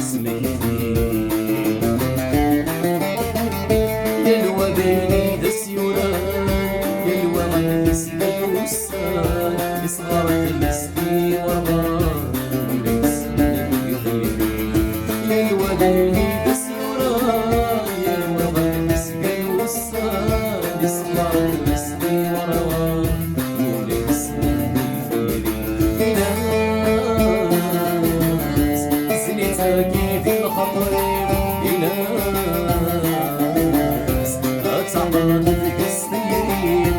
سميتي يلوى بيني دسيوران يلوى غنفس بالوسان يصغر تلسني ورمان وليسن يغيري يلوى بيني دسيوران يلوى غنفس بالوسان يصغر تلسني ورمان وليسن يغيري ناس زنيتاكي في الخطر ناس أتعبر في السنين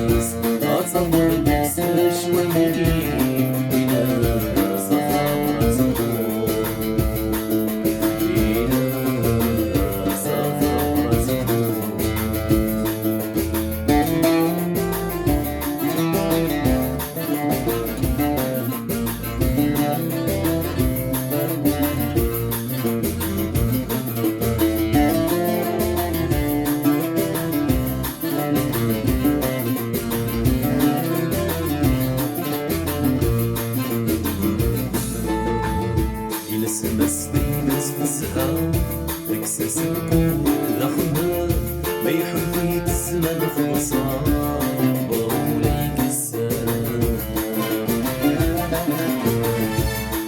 ناس أتعبر بكسر شوية ناس أخبر زهور ناس أخبر زهور مسلمة فزها اكساس القوة ضخمة ما يحل الزمن في مصاب وليك السلام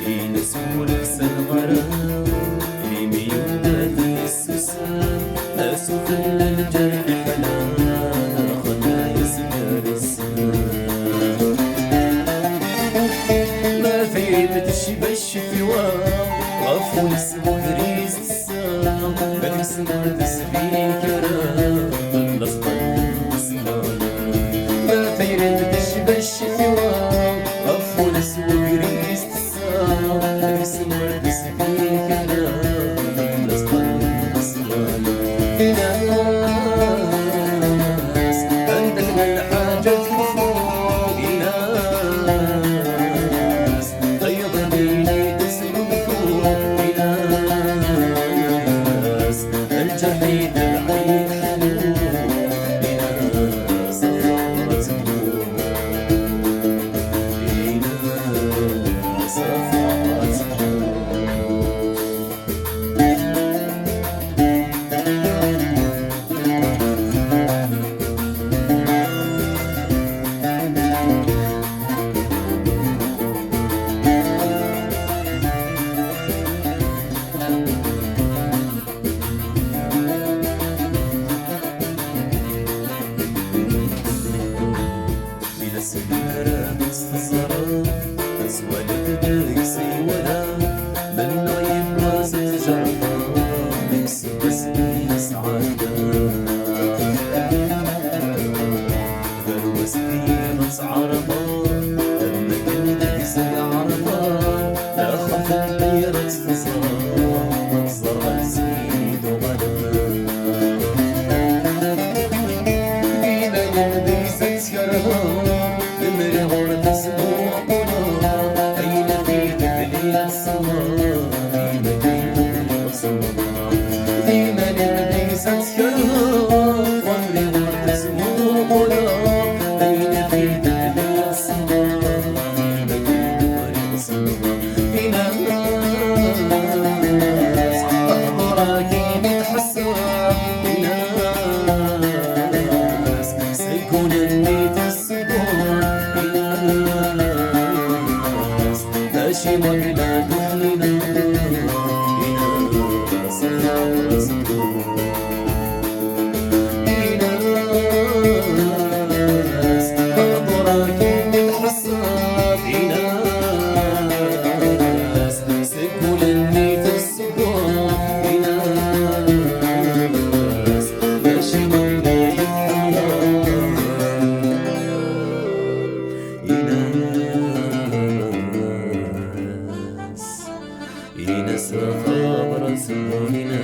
ينسوا لحسن غرام يميونا في السوسان أسوف للجرح حنان خلنا يسكر السلام ما فيتش بالشفوان غفو نسمو دريس السلام بل نسمو تسبيل كرام نصبر السلام ما فيتش بالشفوان غفو نسمو دريس السلام بل نسمو تسبيل كرام نصبر السلام ناس عندنا الحاجة تفوق ناس غيظ بيني الجحيد العين حلو بنا صفرة النور بنا صفرة سيارة مستصرة أزوالك دايك سيولا من نعيم راس جرفا مكسب سنين سعادة ذروة سنين عرفا لما كنت زي عرفا لا خف البيرة تصرا منظر زيد وغدا بينا يمدي ستكرها نمر غرد سبوع قنا أين في تكليل السماء أين في تكليل السماء ديما نمدي ستكرها غمر غرد سبوع قنا أين في تكليل السماء أين في تكليل السماء هنا الناس أخبارك متحسن هنا الناس سيكون النيت السبوع ماشي مرنا دخلنا إلى صفرة صدور إلى ناس أخبارك متحسن إلى ناس سكون النيت السبوع إلى ناس ماشي مرنا دخلنا إلى إنس خبر سبوعنا